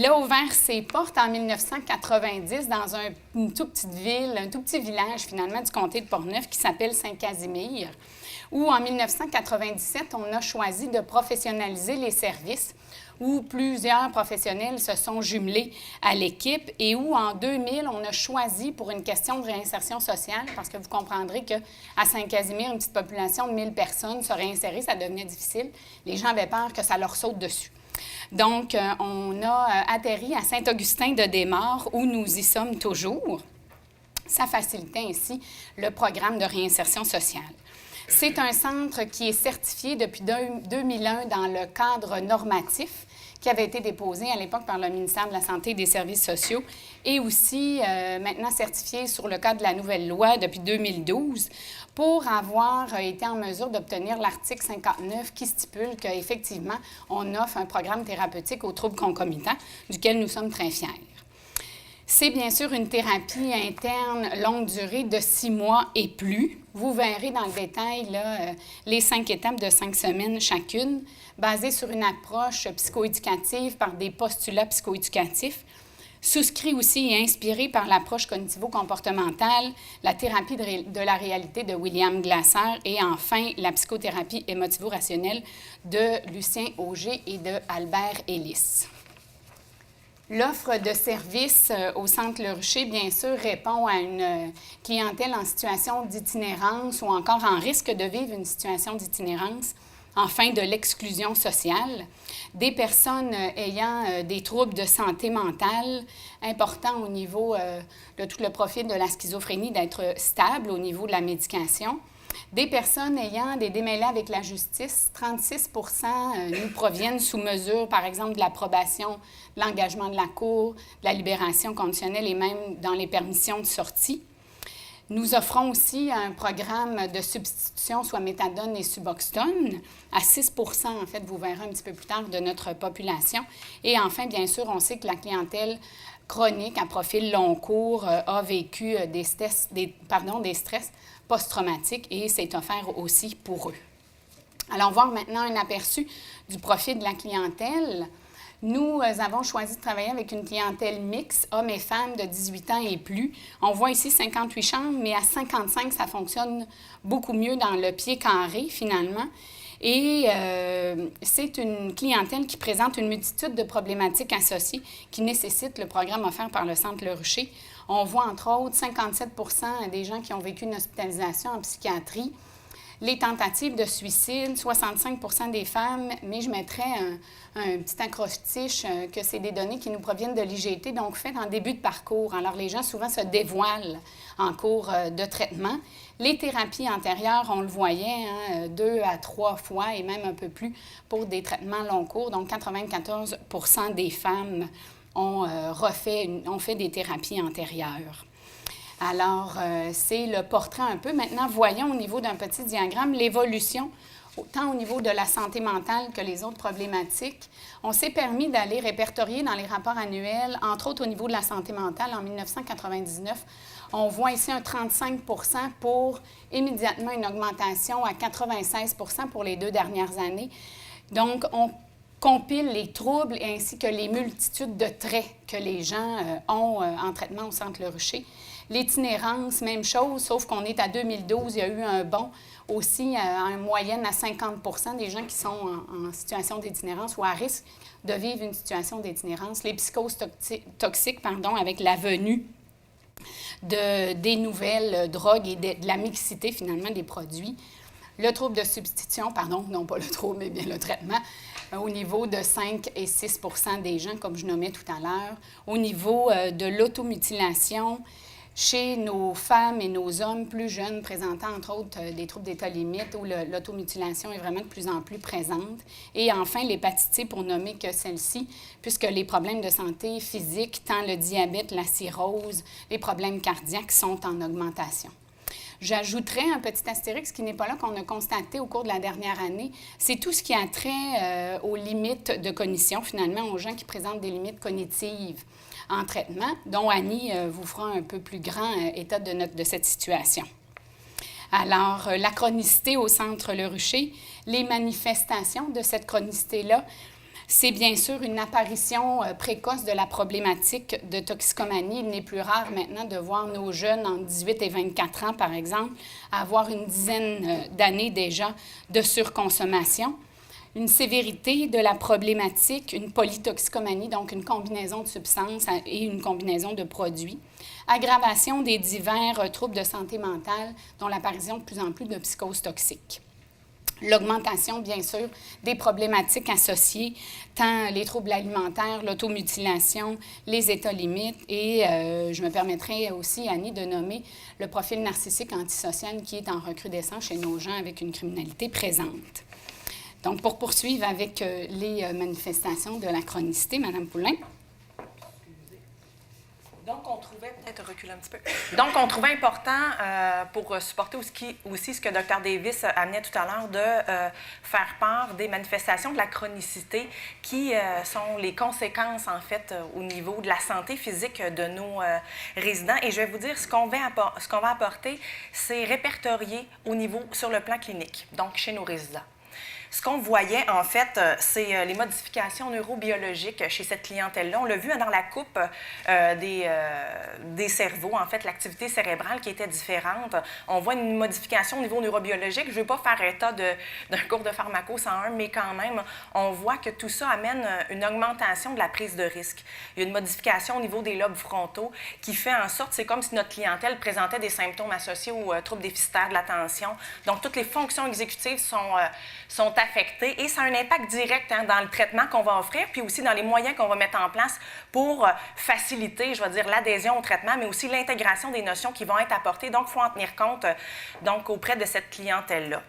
a ouvert ses portes en 1990 dans une toute petite ville, un tout petit village finalement du comté de Portneuf qui s'appelle Saint-Casimir, où en 1997, on a choisi de professionnaliser les services, où plusieurs professionnels se sont jumelés à l'équipe et où en 2000, on a choisi pour une question de réinsertion sociale, parce que vous comprendrez qu'à Saint-Casimir, une petite population de 1000 personnes, se réinsérer, ça devenait difficile. Les gens avaient peur que ça leur saute dessus. Donc, on a atterri à Saint-Augustin-de-Desmaures, où nous y sommes toujours. Ça facilitait ainsi le programme de réinsertion sociale. C'est un centre qui est certifié depuis 2001 dans le cadre normatif qui avait été déposé à l'époque par le ministère de la Santé et des Services sociaux et aussi maintenant certifié sur le cadre de la nouvelle loi depuis 2012 pour avoir été en mesure d'obtenir l'article 59 qui stipule qu'effectivement, on offre un programme thérapeutique aux troubles concomitants duquel nous sommes très fiers. C'est bien sûr une thérapie interne longue durée de 6 mois et plus. Vous verrez dans le détail là, les 5 étapes de 5 semaines chacune, basées sur une approche psychoéducative par des postulats psychoéducatifs, souscrit aussi et inspiré par l'approche cognitivo-comportementale, la thérapie de la réalité de William Glasser et enfin la psychothérapie émotivo-rationnelle de Lucien Auger et de Albert Ellis. L'offre de services au Centre Le Rucher, bien sûr, répond à une clientèle en situation d'itinérance ou encore en risque de vivre une situation d'itinérance, enfin de l'exclusion sociale, des personnes ayant des troubles de santé mentale importants au niveau de tout le profil de la schizophrénie, d'être stable au niveau de la médication. Des personnes ayant des démêlés avec la justice, 36 nous proviennent sous mesure, par exemple, de l'approbation, de l'engagement de la Cour, de la libération conditionnelle et même dans les permissions de sortie. Nous offrons aussi un programme de substitution, soit méthadone et suboxone, à 6 en fait, vous verrez un petit peu plus tard, de notre population. Et enfin, bien sûr, on sait que la clientèle chronique à profil long cours a vécu des stress post-traumatiques et c'est offert aussi pour eux. Allons voir maintenant un aperçu du profil de la clientèle. Nous avons choisi de travailler avec une clientèle mixte, hommes et femmes de 18 ans et plus. On voit ici 58 chambres, mais à 55, ça fonctionne beaucoup mieux dans le pied carré, finalement. Et c'est une clientèle qui présente une multitude de problématiques associées qui nécessitent le programme offert par le Centre Le Rucher. On voit, entre autres, 57 des gens qui ont vécu une hospitalisation en psychiatrie. Les tentatives de suicide, 65 des femmes, mais je mettrais un petit accroche-tiche que c'est des données qui nous proviennent de l'IGT, donc faites en début de parcours. Alors, les gens souvent se dévoilent en cours de traitement. Les thérapies antérieures, on le voyait, 2 à 3 fois et même un peu plus pour des traitements long cours. Donc, 94 des femmes ont fait des thérapies antérieures. Alors, c'est le portrait un peu. Maintenant, voyons au niveau d'un petit diagramme l'évolution, autant au niveau de la santé mentale que les autres problématiques. On s'est permis d'aller répertorier dans les rapports annuels, entre autres au niveau de la santé mentale, en 1999. On voit ici un 35 pour immédiatement une augmentation à 96 pour les 2 dernières années. Donc, on compile les troubles ainsi que les multitudes de traits que les gens ont en traitement au Centre Le Rucher. L'itinérance, même chose, sauf qu'on est à 2012, il y a eu un bond aussi en moyenne à 50 des gens qui sont en situation d'itinérance ou à risque de vivre une situation d'itinérance. Les psychoses toxiques, avec la venue des nouvelles drogues et de la mixité, finalement, des produits. Le trouble de substitution, non pas le trouble, mais bien le traitement, au niveau de 5 et 6 des gens, comme je nommais tout à l'heure. Au niveau de l'automutilation, chez nos femmes et nos hommes plus jeunes présentant, entre autres, des troubles d'état limite où l'automutilation est vraiment de plus en plus présente. Et enfin, l'hépatite C, pour nommer que celle-ci, puisque les problèmes de santé physique, tant le diabète, la cirrhose, les problèmes cardiaques sont en augmentation. J'ajouterais un petit astérix qui n'est pas là, qu'on a constaté au cours de la dernière année. C'est tout ce qui a trait aux limites de cognition, finalement, aux gens qui présentent des limites cognitives en traitement, dont Annie vous fera un peu plus grand état de cette situation. Alors, la chronicité au Centre Le Rucher, les manifestations de cette chronicité-là, C'est bien sûr une apparition précoce de la problématique de toxicomanie. Il n'est plus rare maintenant de voir nos jeunes entre 18 et 24 ans, par exemple, avoir une dizaine d'années déjà de surconsommation. Une sévérité de la problématique, une polytoxicomanie, donc une combinaison de substances et une combinaison de produits. Aggravation des divers troubles de santé mentale, dont l'apparition de plus en plus de psychoses toxiques. L'augmentation, bien sûr, des problématiques associées, tant les troubles alimentaires, l'automutilation, les états limites, et je me permettrai aussi, Annie, de nommer le profil narcissique antisocial qui est en recrudescence chez nos gens avec une criminalité présente. Donc, pour poursuivre avec les manifestations de la chronicité, Mme Poulin. Donc, on trouvait, peut-être reculer un petit peu. Donc, on trouvait important pour supporter aussi ce que Dr. Davis amenait tout à l'heure de faire part des manifestations de la chronicité qui sont les conséquences, en fait, au niveau de la santé physique de nos résidents. Et je vais vous dire, ce qu'on va apporter, c'est répertorié au niveau, sur le plan clinique, donc chez nos résidents. Ce qu'on voyait, en fait, c'est les modifications neurobiologiques chez cette clientèle-là. On l'a vu dans la coupe des cerveaux, en fait, l'activité cérébrale qui était différente. On voit une modification au niveau neurobiologique. Je ne veux pas faire état d'un cours de pharmaco 101, mais quand même, on voit que tout ça amène une augmentation de la prise de risque. Il y a une modification au niveau des lobes frontaux qui fait en sorte, c'est comme si notre clientèle présentait des symptômes associés aux troubles déficitaires de l'attention. Donc, toutes les fonctions exécutives sont affectées et ça a un impact direct dans le traitement qu'on va offrir, puis aussi dans les moyens qu'on va mettre en place pour faciliter, je vais dire, l'adhésion au traitement, mais aussi l'intégration des notions qui vont être apportées. Donc, il faut en tenir compte auprès de cette clientèle-là.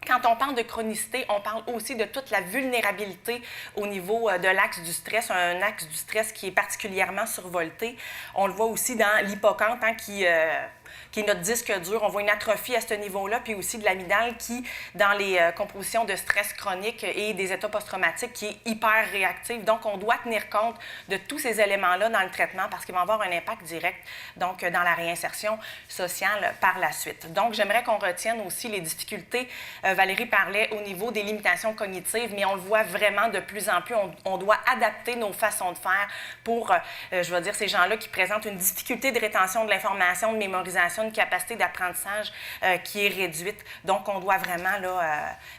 Quand on parle de chronicité, on parle aussi de toute la vulnérabilité au niveau de l'axe du stress, un axe du stress qui est particulièrement survolté. On le voit aussi dans l'hippocampe qui est notre disque dur. On voit une atrophie à ce niveau-là, puis aussi de l'amygdale qui, dans les compositions de stress chronique et des états post-traumatiques, qui est hyper réactive. Donc, on doit tenir compte de tous ces éléments-là dans le traitement parce qu'ils vont avoir un impact direct donc, dans la réinsertion sociale par la suite. Donc, j'aimerais qu'on retienne aussi les difficultés. Valérie parlait au niveau des limitations cognitives, mais on le voit vraiment de plus en plus. On doit adapter nos façons de faire pour, je vais dire, ces gens-là qui présentent une difficulté de rétention de l'information, de mémorisation, une capacité d'apprentissage qui est réduite. Donc, on doit vraiment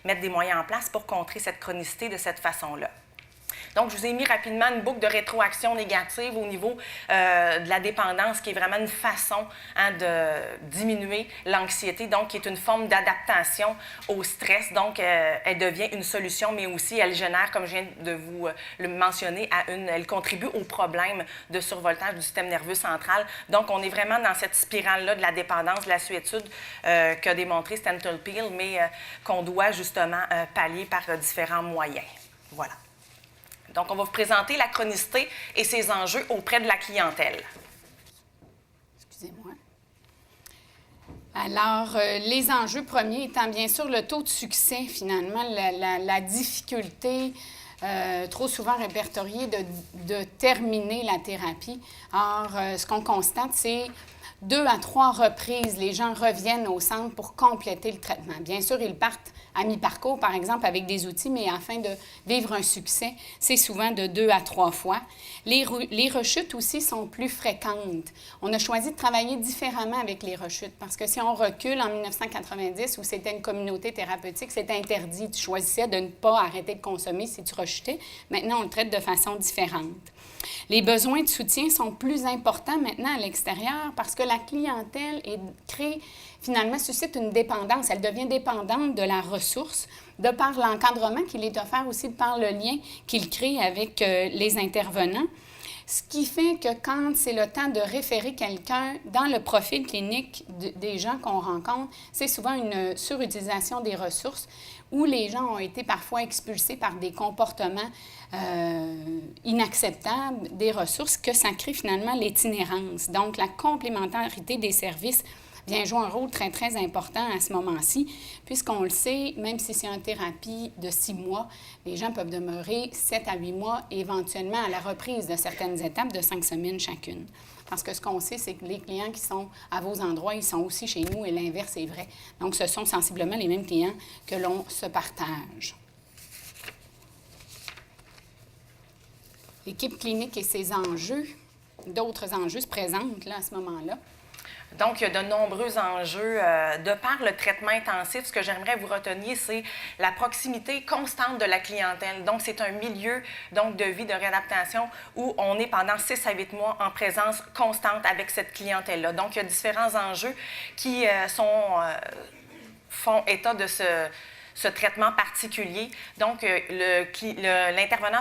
mettre des moyens en place pour contrer cette chronicité de cette façon-là. Donc, je vous ai mis rapidement une boucle de rétroaction négative au niveau de la dépendance, qui est vraiment une façon de diminuer l'anxiété, donc qui est une forme d'adaptation au stress. Donc, elle devient une solution, mais aussi elle génère, comme je viens de vous le mentionner, elle contribue au problème de survoltage du système nerveux central. Donc, on est vraiment dans cette spirale-là de la dépendance, de la suétude qu'a démontré Stanton Peel, mais qu'on doit justement pallier par différents moyens. Voilà. Donc, on va vous présenter la chronicité et ses enjeux auprès de la clientèle. Excusez-moi. Alors, les enjeux premiers étant bien sûr le taux de succès, finalement, la difficulté trop souvent répertoriée de terminer la thérapie. Or, ce qu'on constate, c'est 2 à 3 reprises, les gens reviennent au centre pour compléter le traitement. Bien sûr, ils partent à mi-parcours, par exemple, avec des outils, mais afin de vivre un succès, c'est souvent de 2 à 3 fois. Les rechutes aussi sont plus fréquentes. On a choisi de travailler différemment avec les rechutes parce que si on recule en 1990, où c'était une communauté thérapeutique, c'était interdit. Tu choisissais de ne pas arrêter de consommer si tu rechutais. Maintenant, on le traite de façon différente. Les besoins de soutien sont plus importants maintenant à l'extérieur parce que la clientèle finalement suscite une dépendance. Elle devient dépendante de la ressource de par l'encadrement qu'il est offert aussi, de par le lien qu'il crée avec les intervenants. Ce qui fait que quand c'est le temps de référer quelqu'un dans le profil clinique des gens qu'on rencontre, c'est souvent une surutilisation des ressources où les gens ont été parfois expulsés par des comportements inacceptables des ressources que ça crée finalement l'itinérance. Donc, la complémentarité des services vient jouer un rôle très, très important à ce moment-ci, puisqu'on le sait, même si c'est une thérapie de 6 mois, les gens peuvent demeurer 7 à 8 mois, et éventuellement à la reprise de certaines étapes de 5 semaines chacune. Parce que ce qu'on sait, c'est que les clients qui sont à vos endroits, ils sont aussi chez nous, et l'inverse est vrai. Donc, ce sont sensiblement les mêmes clients que l'on se partage. L'équipe clinique et ses enjeux, d'autres enjeux se présentent là, à ce moment-là. Donc, il y a de nombreux enjeux. De par le traitement intensif, ce que j'aimerais vous retenir, c'est la proximité constante de la clientèle. Donc, c'est un milieu de vie, de réadaptation où on est pendant 6 à 8 mois en présence constante avec cette clientèle-là. Donc, il y a différents enjeux qui font état de ce traitement particulier. Donc, l'intervenant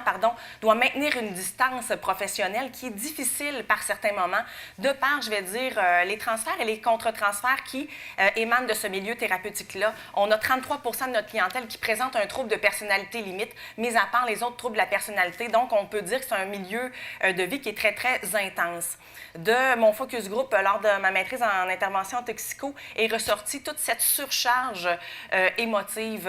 doit maintenir une distance professionnelle qui est difficile par certains moments, de par, je vais dire, les transferts et les contre-transferts qui émanent de ce milieu thérapeutique-là. On a 33 de notre clientèle qui présente un trouble de personnalité limite, mis à part les autres troubles de la personnalité. Donc, on peut dire que c'est un milieu de vie qui est très, très intense. De mon focus group, lors de ma maîtrise en intervention toxico, est ressortie toute cette surcharge émotive-là.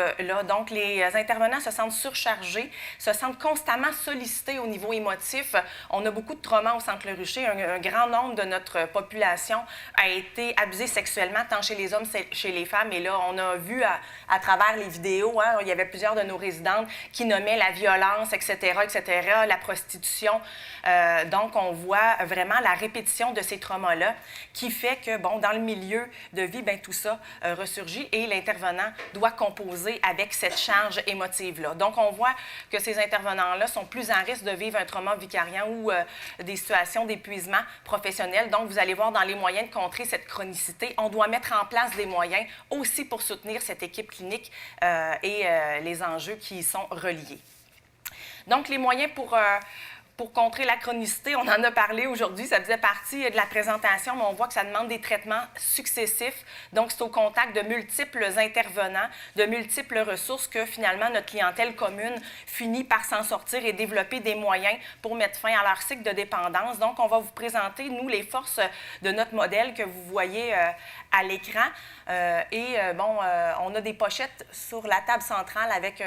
Donc, les intervenants se sentent surchargés, se sentent constamment sollicités au niveau émotif. On a beaucoup de traumas au Centre Le Rucher. Un grand nombre de notre population a été abusé sexuellement, tant chez les hommes que chez les femmes. Et là, on a vu à travers les vidéos, il y avait plusieurs de nos résidentes qui nommaient la violence, etc., la prostitution. Donc, on voit vraiment la répétition de ces traumas-là qui fait que, dans le milieu de vie, tout ça ressurgit et l'intervenant doit composer avec cette charge émotive-là. Donc, on voit que ces intervenants-là sont plus en risque de vivre un trauma vicariant ou des situations d'épuisement professionnel. Donc, vous allez voir dans les moyens de contrer cette chronicité, on doit mettre en place des moyens aussi pour soutenir cette équipe clinique et les enjeux qui y sont reliés. Donc, les moyens pour contrer la chronicité, on en a parlé aujourd'hui, ça faisait partie de la présentation, mais on voit que ça demande des traitements successifs. Donc, c'est au contact de multiples intervenants, de multiples ressources que finalement notre clientèle commune finit par s'en sortir et développer des moyens pour mettre fin à leur cycle de dépendance. Donc, on va vous présenter, nous, les forces de notre modèle que vous voyez à l'écran. On a des pochettes sur la table centrale avec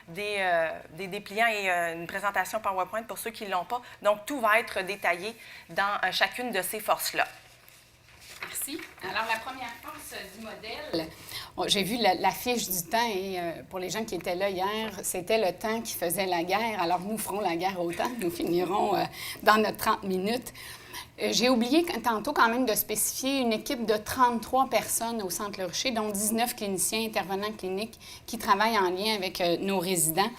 des dépliants et une présentation PowerPoint pour ceux qui ne l'ont pas. Donc, tout va être détaillé dans chacune de ces forces-là. Merci. Alors, la première force du modèle, j'ai vu la fiche du temps et pour les gens qui étaient là hier, c'était le temps qui faisait la guerre. Alors, nous ferons la guerre au temps. Nous finirons dans notre 30 minutes. J'ai oublié tantôt quand même de spécifier une équipe de 33 personnes au Centre Le Rucher, dont 19 cliniciens intervenants cliniques qui travaillent en lien avec nos résidents.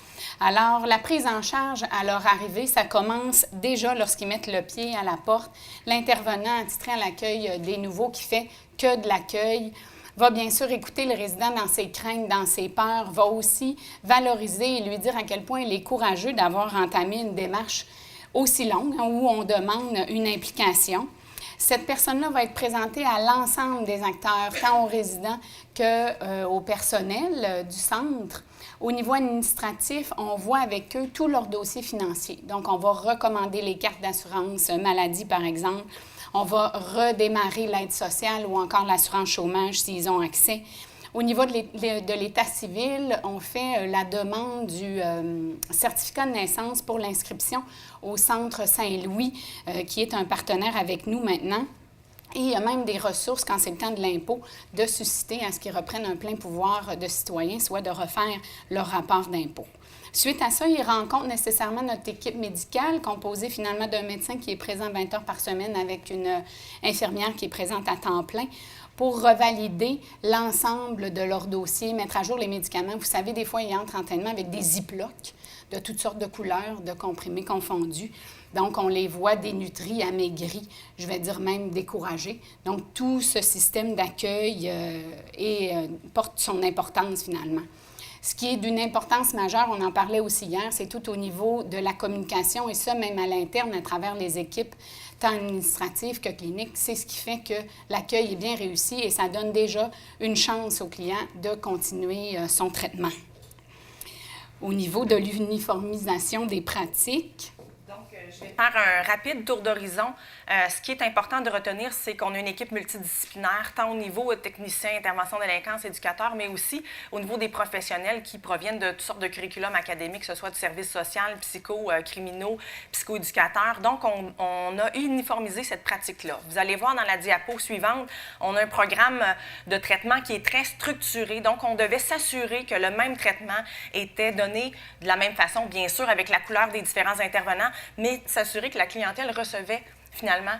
Alors, la prise en charge à leur arrivée, ça commence déjà lorsqu'ils mettent le pied à la porte. L'intervenant attitré à l'accueil des nouveaux qui fait que de l'accueil va bien sûr écouter le résident dans ses craintes, dans ses peurs, va aussi valoriser et lui dire à quel point il est courageux d'avoir entamé une démarche aussi longue, où on demande une implication. Cette personne-là va être présentée à l'ensemble des acteurs, tant aux résidents qu'au personnel du centre. Au niveau administratif, on voit avec eux tous leurs dossiers financiers. Donc, on va recommander les cartes d'assurance maladie, par exemple. On va redémarrer l'aide sociale ou encore l'assurance chômage s'ils ont accès. Au niveau de l'état civil, on fait la demande du certificat de naissance pour l'inscription au Centre Saint-Louis, qui est un partenaire avec nous maintenant. Et il y a même des ressources, quand c'est le temps de l'impôt, de susciter à ce qu'ils reprennent un plein pouvoir de citoyen, soit de refaire leur rapport d'impôt. Suite à ça, ils rencontrent nécessairement notre équipe médicale, composée finalement d'un médecin qui est présent 20 heures par semaine avec une infirmière qui est présente à temps plein, pour revalider l'ensemble de leur dossier, mettre à jour les médicaments. Vous savez, des fois, ils entrent en traitement avec des ziplocs de toutes sortes de couleurs, de comprimés confondus. Donc, on les voit dénutris, amaigris, je vais dire même découragés. Donc, tout ce système d'accueil porte son importance finalement. Ce qui est d'une importance majeure, on en parlait aussi hier, c'est tout au niveau de la communication et ça, même à l'interne, à travers les équipes, tant administratives que cliniques. C'est ce qui fait que l'accueil est bien réussi et ça donne déjà une chance au client de continuer son traitement. Au niveau de l'uniformisation des pratiques, donc, Je vais faire un rapide tour d'horizon. Ce qui est important de retenir, c'est qu'on a une équipe multidisciplinaire, tant au niveau technicien, intervention délinquance, éducateur, mais aussi au niveau des professionnels qui proviennent de toutes sortes de curriculums académiques, que ce soit du service social, criminaux, psychoéducateurs. Donc, on a uniformisé cette pratique-là. Vous allez voir dans la diapo suivante, on a un programme de traitement qui est très structuré. Donc, on devait s'assurer que le même traitement était donné de la même façon, bien sûr, avec la couleur des différents intervenants, mais s'assurer que la clientèle recevait finalement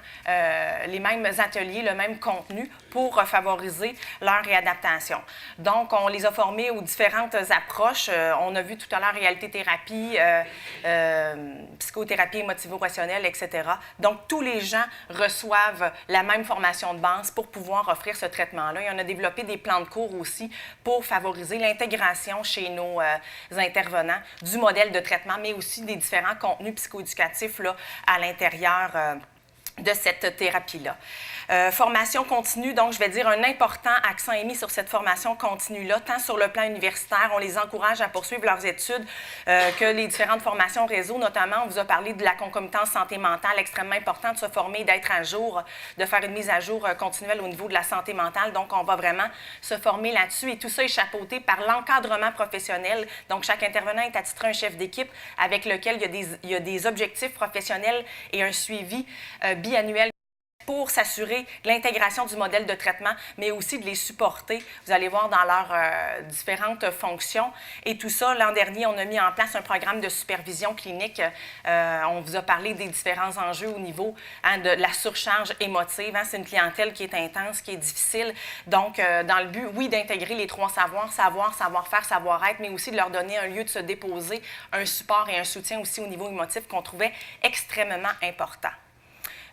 les mêmes ateliers, le même contenu pour favoriser leur réadaptation. Donc, on les a formés aux différentes approches. On a vu tout à l'heure réalité-thérapie, psychothérapie émotivo-relationnelle, etc. Donc, tous les gens reçoivent la même formation de base pour pouvoir offrir ce traitement-là. Et on a développé des plans de cours aussi pour favoriser l'intégration chez nos intervenants du modèle de traitement, mais aussi des différents contenus psychoéducatifs là, à l'intérieur de cette thérapie-là. Formation continue, donc je vais dire un important accent est mis sur cette formation continue-là, tant sur le plan universitaire, on les encourage à poursuivre leurs études, que les différentes formations réseau, notamment, on vous a parlé de la concomitance santé mentale, extrêmement important de se former, d'être à jour, de faire une mise à jour continuelle au niveau de la santé mentale, donc on va vraiment se former là-dessus et tout ça est chapeauté par l'encadrement professionnel, donc chaque intervenant est attitré un chef d'équipe avec lequel il y a des objectifs professionnels et un suivi biannuel pour s'assurer de l'intégration du modèle de traitement, mais aussi de les supporter. Vous allez voir dans leurs différentes fonctions. Et tout ça, l'an dernier, on a mis en place un programme de supervision clinique. On vous a parlé des différents enjeux au niveau de la surcharge émotive. C'est une clientèle qui est intense, qui est difficile. Donc, dans le but, oui, d'intégrer les trois savoirs, savoir-faire, savoir-être, mais aussi de leur donner un lieu de se déposer, un support et un soutien aussi au niveau émotif qu'on trouvait extrêmement important.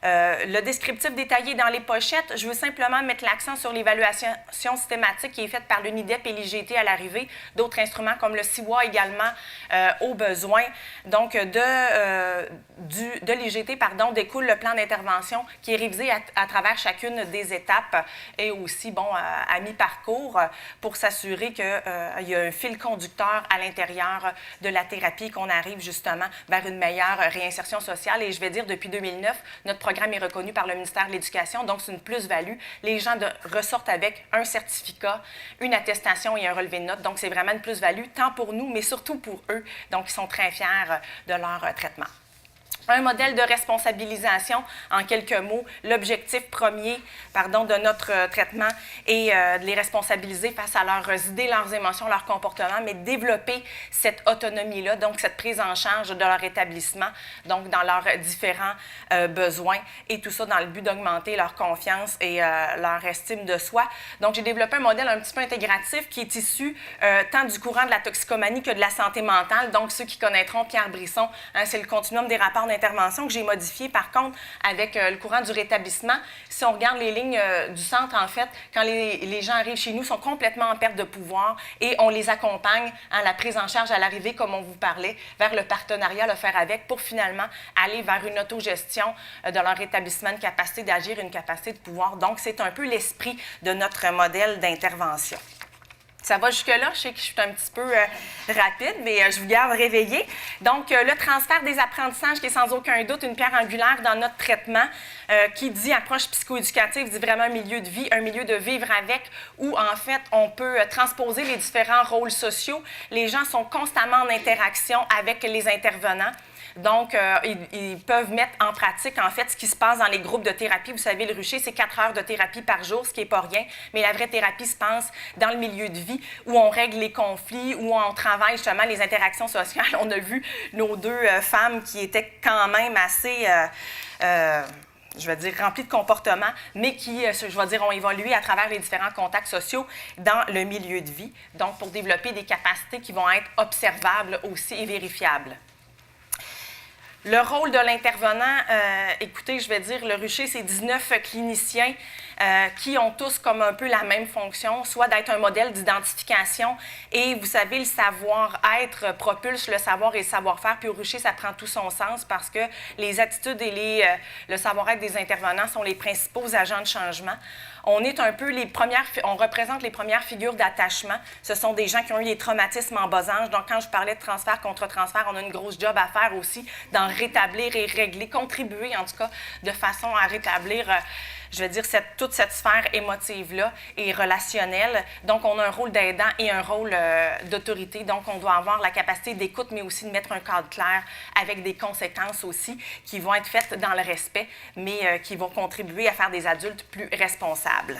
Le descriptif détaillé dans les pochettes, je veux simplement mettre l'accent sur l'évaluation systématique qui est faite par l'UNIDEP et l'IGT à l'arrivée, d'autres instruments comme le CIWA également au besoin. Donc, de l'IGT, découle le plan d'intervention qui est révisé à travers chacune des étapes et aussi, à mi-parcours pour s'assurer qu'il y a un fil conducteur à l'intérieur de la thérapie, qu'on arrive justement vers une meilleure réinsertion sociale. Et je vais dire, depuis 2009, notre programme est reconnu par le ministère de l'Éducation, donc c'est une plus-value. Les gens ressortent avec un certificat, une attestation et un relevé de notes. Donc, c'est vraiment une plus-value, tant pour nous, mais surtout pour eux. Donc, ils sont très fiers de leur traitement. Un modèle de responsabilisation, en quelques mots, l'objectif premier de notre traitement est de les responsabiliser face à leurs idées, leurs émotions, leurs comportements, mais développer cette autonomie-là, donc cette prise en charge de leur établissement, donc dans leurs différents besoins, et tout ça dans le but d'augmenter leur confiance et leur estime de soi. Donc, j'ai développé un modèle un petit peu intégratif qui est issu tant du courant de la toxicomanie que de la santé mentale. Donc, ceux qui connaîtront Pierre Brisson, c'est le continuum des rapports d'intervention que j'ai modifié, par contre, avec le courant du rétablissement. Si on regarde les lignes du centre, en fait, quand les gens arrivent chez nous, sont complètement en perte de pouvoir et on les accompagne à la prise en charge à l'arrivée, comme on vous parlait, vers le partenariat, le faire avec, pour finalement aller vers une autogestion de leur rétablissement, une capacité d'agir, une capacité de pouvoir. Donc, c'est un peu l'esprit de notre modèle d'intervention. Ça va jusque-là, je sais que je suis un petit peu rapide, mais je vous garde réveillé. Donc, le transfert des apprentissages, qui est sans aucun doute une pierre angulaire dans notre traitement, qui dit approche psychoéducative, dit vraiment un milieu de vie, un milieu de vivre avec, où en fait, on peut transposer les différents rôles sociaux. Les gens sont constamment en interaction avec les intervenants. Donc, ils peuvent mettre en pratique, en fait, ce qui se passe dans les groupes de thérapie. Vous savez, le rucher, c'est 4 heures de thérapie par jour, ce qui n'est pas rien. Mais la vraie thérapie se passe dans le milieu de vie, où on règle les conflits, où on travaille justement les interactions sociales. On a vu nos deux femmes qui étaient quand même assez... remplies de comportements, mais qui, ont évolué à travers les différents contacts sociaux dans le milieu de vie. Donc, pour développer des capacités qui vont être observables aussi et vérifiables. Le rôle de l'intervenant, écoutez, le rucher, c'est 19 cliniciens qui ont tous comme un peu la même fonction, soit d'être un modèle d'identification et, vous savez, le savoir-être propulse le savoir et le savoir-faire. Puis au rucher, ça prend tout son sens parce que les attitudes et le savoir-être des intervenants sont les principaux agents de changement. On est un peu on représente les premières figures d'attachement. Ce sont des gens qui ont eu des traumatismes en bas âge. Donc, quand je parlais de transfert contre transfert, on a une grosse job à faire aussi dans en rétablir et régler, contribuer en tout cas de façon à rétablir, je veux dire, toute cette sphère émotive-là et relationnelle. Donc, on a un rôle d'aidant et un rôle d'autorité. Donc, on doit avoir la capacité d'écoute, mais aussi de mettre un cadre clair avec des conséquences aussi qui vont être faites dans le respect, mais qui vont contribuer à faire des adultes plus responsables.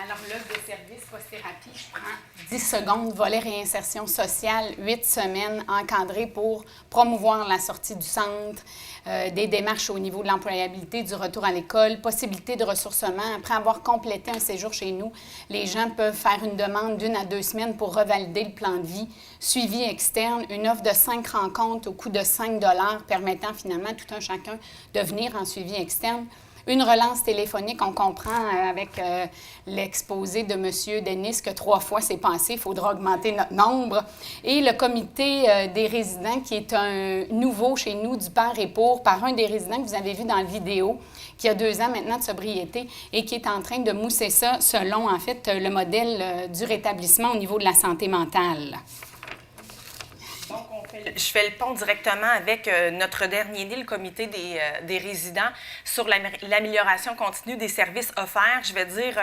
Alors, l'offre de service post-thérapie, je prends 10 secondes, volet réinsertion sociale, 8 semaines encadrées pour promouvoir la sortie du centre, des démarches au niveau de l'employabilité, du retour à l'école, possibilité de ressourcement. Après avoir complété un séjour chez nous, les gens peuvent faire une demande d'1 à 2 semaines pour revalider le plan de vie, suivi externe, une offre de 5 rencontres au coût de 5 $ permettant finalement tout un chacun de venir en suivi externe. Une relance téléphonique, on comprend avec l'exposé de M. Denis que 3 fois c'est passé, il faudra augmenter notre nombre. Et le comité des résidents qui est un nouveau chez nous du par et pour, par un des résidents que vous avez vu dans la vidéo, qui a 2 ans maintenant de sobriété et qui est en train de mousser ça selon en fait le modèle du rétablissement au niveau de la santé mentale. Je fais le pont directement avec notre dernier né, le comité des résidents, sur l'amélioration continue des services offerts. Je vais dire,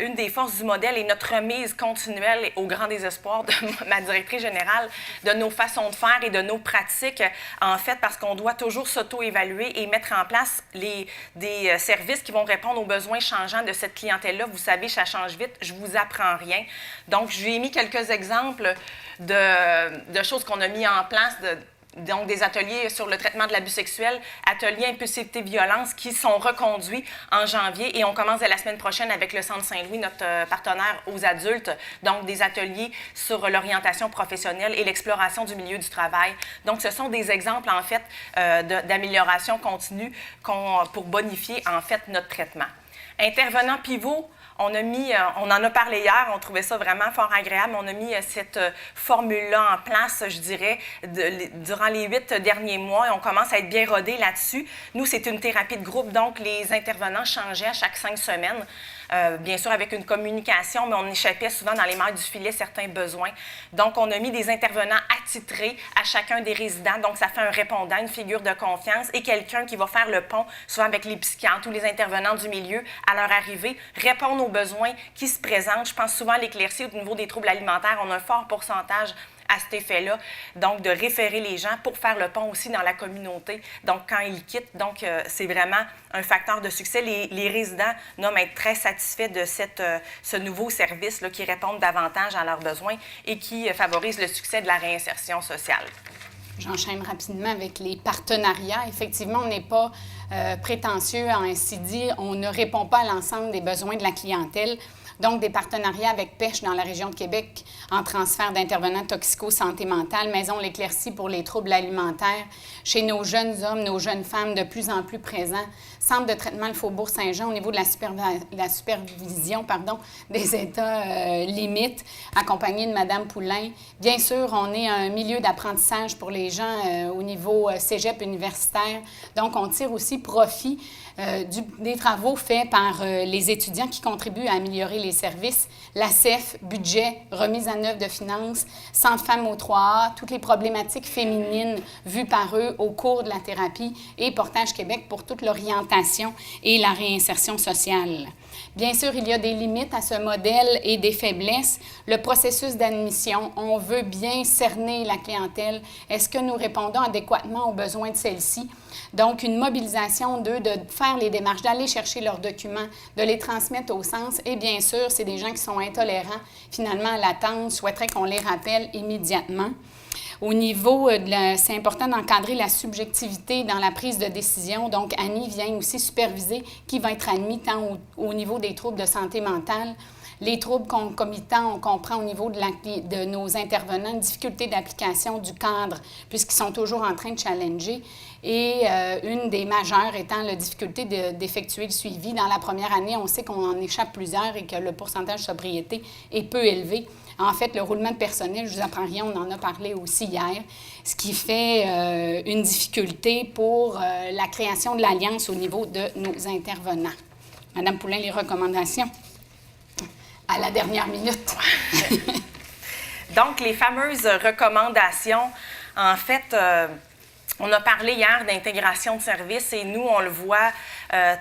une des forces du modèle est notre remise continuelle au grand désespoir de ma directrice générale, de nos façons de faire et de nos pratiques, en fait, parce qu'on doit toujours s'auto-évaluer et mettre en place des services qui vont répondre aux besoins changeants de cette clientèle-là. Vous savez, ça change vite, je vous apprends rien. Donc, je lui ai mis quelques exemples de choses qu'on a mis en place, donc des ateliers sur le traitement de l'abus sexuel, ateliers impulsivité-violence qui sont reconduits en janvier et on commence dès la semaine prochaine avec le Centre Saint-Louis, notre partenaire aux adultes, donc des ateliers sur l'orientation professionnelle et l'exploration du milieu du travail. Donc, ce sont des exemples, en fait, d'amélioration continue pour bonifier, en fait, notre traitement. Intervenant pivot, on en a parlé hier, on trouvait ça vraiment fort agréable. On a mis cette formule-là en place, je dirais, durant les 8 derniers mois et on commence à être bien rodé là-dessus. Nous, c'est une thérapie de groupe, donc les intervenants changeaient à chaque 5 semaines. Bien sûr, avec une communication, mais on échappait souvent dans les mailles du filet certains besoins. Donc, on a mis des intervenants attitrés à chacun des résidents. Donc, ça fait un répondant, une figure de confiance et quelqu'un qui va faire le pont, souvent avec les psychiatres ou les intervenants du milieu, à leur arrivée, répondre aux besoins qui se présentent. Je pense souvent à l'éclaircie au niveau des troubles alimentaires. On a un fort pourcentage à cet effet-là, donc de référer les gens pour faire le pont aussi dans la communauté, donc quand ils quittent. Donc, c'est vraiment un facteur de succès. Les résidents nomment être très satisfaits de ce nouveau service là, qui répond davantage à leurs besoins et qui favorise le succès de la réinsertion sociale. J'enchaîne rapidement avec les partenariats. Effectivement, on n'est pas prétentieux, ainsi dit. On ne répond pas à l'ensemble des besoins de la clientèle. Donc, des partenariats avec Pêche dans la région de Québec en transfert d'intervenants toxico-santé mentale, Maison L'Éclaircie pour les troubles alimentaires, chez nos jeunes hommes, nos jeunes femmes de plus en plus présents, Centre de traitement le Faubourg-Saint-Jean au niveau de la supervision des états limites, accompagné de Mme Poulain. Bien sûr, on est un milieu d'apprentissage pour les gens au niveau cégep universitaire. Donc, on tire aussi profit des travaux faits par les étudiants qui contribuent à améliorer les services, la CEF, budget, remise en œuvre de finances, Centre Femmes au 3A, toutes les problématiques féminines vues par eux au cours de la thérapie et Portage Québec pour toute l'orientation et la réinsertion sociale. Bien sûr, il y a des limites à ce modèle et des faiblesses. Le processus d'admission, on veut bien cerner la clientèle. Est-ce que nous répondons adéquatement aux besoins de celle-ci? Donc, une mobilisation d'eux, de faire les démarches, d'aller chercher leurs documents, de les transmettre au sens. Et bien sûr, c'est des gens qui sont intolérants, finalement, à l'attente, souhaiteraient qu'on les rappelle immédiatement. Au niveau c'est important d'encadrer la subjectivité dans la prise de décision. Donc, Annie vient aussi superviser qui va être admis tant au niveau des troubles de santé mentale. Les troubles concomitants, on comprend au niveau de nos intervenants, difficulté d'application du cadre, puisqu'ils sont toujours en train de challenger. Et une des majeures étant la difficulté d'effectuer le suivi. Dans la première année, on sait qu'on en échappe plusieurs et que le pourcentage de sobriété est peu élevé. En fait, le roulement de personnel, je ne vous apprends rien, on en a parlé aussi hier, ce qui fait une difficulté pour la création de l'alliance au niveau de nos intervenants. Madame Poulain, les recommandations à la dernière minute. Donc, les fameuses recommandations, En fait, on a parlé hier d'intégration de services et nous, on le voit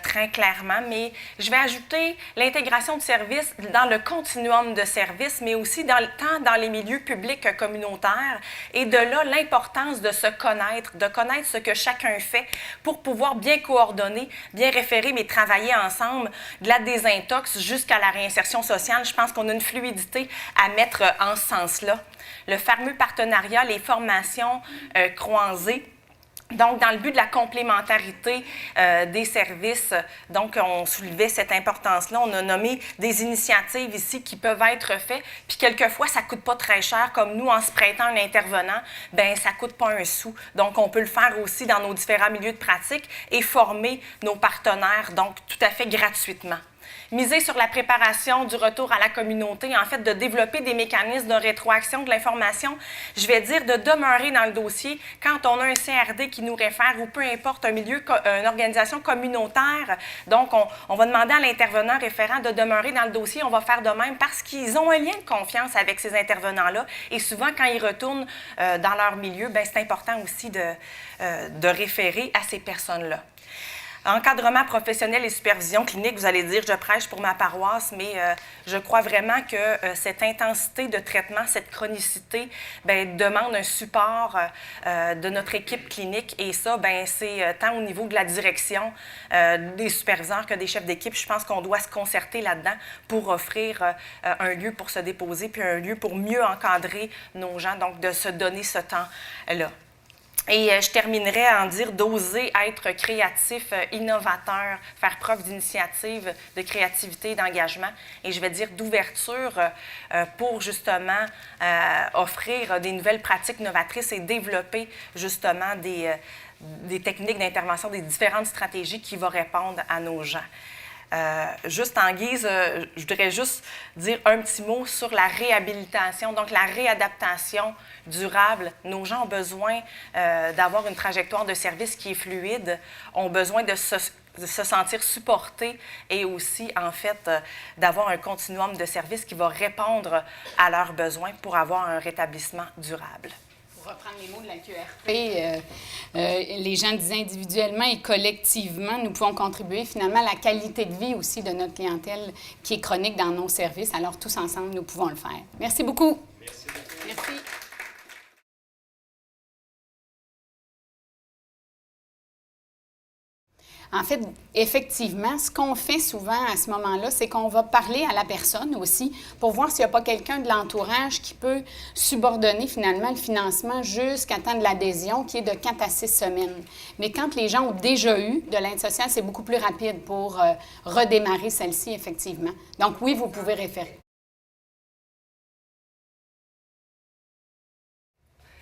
très clairement, mais je vais ajouter l'intégration de services dans le continuum de services, mais aussi tant dans les milieux publics que communautaires. Et de là, l'importance de se connaître, de connaître ce que chacun fait pour pouvoir bien coordonner, bien référer, mais travailler ensemble, de la désintox jusqu'à la réinsertion sociale. Je pense qu'on a une fluidité à mettre en ce sens-là. Le fameux partenariat, les formations croisées. Donc, dans le but de la complémentarité des services, donc on soulevait cette importance-là. On a nommé des initiatives ici qui peuvent être faites, puis quelquefois, ça ne coûte pas très cher, comme nous, en se prêtant un intervenant, bien, ça ne coûte pas un sou. Donc, on peut le faire aussi dans nos différents milieux de pratique et former nos partenaires, donc tout à fait gratuitement. Miser sur la préparation du retour à la communauté, en fait, de développer des mécanismes de rétroaction de l'information, je vais dire de demeurer dans le dossier quand on a un CRD qui nous réfère ou peu importe un milieu, une organisation communautaire. Donc, on va demander à l'intervenant référent de demeurer dans le dossier. On va faire de même parce qu'ils ont un lien de confiance avec ces intervenants-là. Et souvent, quand ils retournent dans leur milieu, bien, c'est important aussi de référer à ces personnes-là. Encadrement professionnel et supervision clinique, vous allez dire, je prêche pour ma paroisse, mais je crois vraiment que cette intensité de traitement, cette chronicité, bien, demande un support de notre équipe clinique. Et ça, bien, c'est tant au niveau de la direction, des superviseurs que des chefs d'équipe. Je pense qu'on doit se concerter là-dedans pour offrir un lieu pour se déposer, puis un lieu pour mieux encadrer nos gens, donc de se donner ce temps-là. Et je terminerai en dire d'oser être créatif, innovateur, faire preuve d'initiative, de créativité et d'engagement. Et je vais dire d'ouverture pour justement offrir des nouvelles pratiques novatrices et développer justement des techniques d'intervention, des différentes stratégies qui vont répondre à nos gens. Juste en guise, je voudrais juste dire un petit mot sur la réhabilitation, donc la réadaptation durable. Nos gens ont besoin d'avoir une trajectoire de service qui est fluide, ont besoin de se sentir supportés et aussi, en fait, d'avoir un continuum de services qui va répondre à leurs besoins pour avoir un rétablissement durable. Pour reprendre les mots de la QRP, les gens disaient individuellement et collectivement, nous pouvons contribuer finalement à la qualité de vie aussi de notre clientèle qui est chronique dans nos services. Alors, tous ensemble, nous pouvons le faire. Merci beaucoup. Merci. Merci. En fait, effectivement, ce qu'on fait souvent à ce moment-là, c'est qu'on va parler à la personne aussi pour voir s'il n'y a pas quelqu'un de l'entourage qui peut subordonner finalement le financement jusqu'à temps de l'adhésion qui est de 4 à 6 semaines. Mais quand les gens ont déjà eu de l'aide sociale, c'est beaucoup plus rapide pour redémarrer celle-ci, effectivement. Donc oui, vous pouvez référer.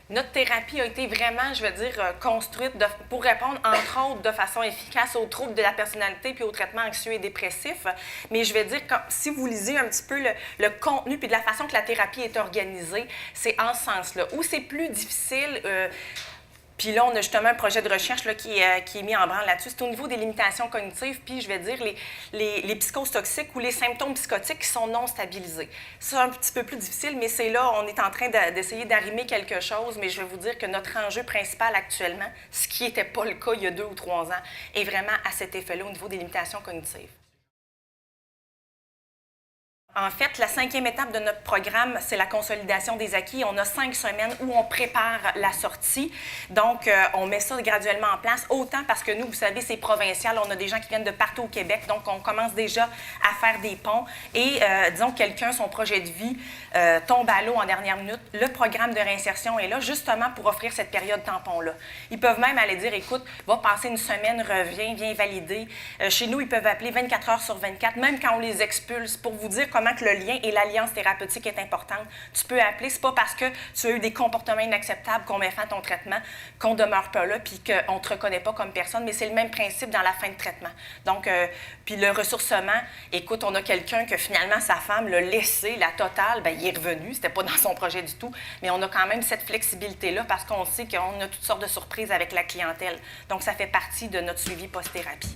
Notre thérapie a été vraiment, je veux dire, construite pour répondre, entre autres, de façon efficace aux troubles de la personnalité puis aux traitements anxieux et dépressifs. Mais je vais dire, si vous lisez un petit peu le contenu puis de la façon que la thérapie est organisée, c'est en ce sens-là. Où c'est plus difficile... Puis là, on a justement un projet de recherche là, qui est mis en branle là-dessus. C'est au niveau des limitations cognitives, puis je vais dire les psychoses toxiques ou les symptômes psychotiques qui sont non stabilisés. C'est un petit peu plus difficile, mais c'est là, on est en train d'essayer d'arrimer quelque chose, mais je vais vous dire que notre enjeu principal actuellement, ce qui n'était pas le cas il y a 2 ou 3 ans, est vraiment à cet effet-là au niveau des limitations cognitives. En fait, la 5e étape de notre programme, c'est la consolidation des acquis. On a 5 semaines où on prépare la sortie. Donc, on met ça graduellement en place, autant parce que nous, vous savez, c'est provincial. On a des gens qui viennent de partout au Québec. Donc, on commence déjà à faire des ponts. Et, disons, quelqu'un, son projet de vie tombe à l'eau en dernière minute. Le programme de réinsertion est là justement pour offrir cette période tampon-là. Ils peuvent même aller dire, écoute, va passer une semaine, reviens, viens valider. Chez nous, ils peuvent appeler 24 heures sur 24, même quand on les expulse, pour vous dire comment que le lien et l'alliance thérapeutique est importante. Tu peux appeler, c'est pas parce que tu as eu des comportements inacceptables qu'on met fin à ton traitement, qu'on demeure pas là, puis qu'on te reconnaît pas comme personne, mais c'est le même principe dans la fin de traitement. Donc, puis le ressourcement, écoute, on a quelqu'un que finalement sa femme l'a laissé, la totale, bien, il est revenu, c'était pas dans son projet du tout, mais on a quand même cette flexibilité-là parce qu'on sait qu'on a toutes sortes de surprises avec la clientèle. Donc, ça fait partie de notre suivi post-thérapie.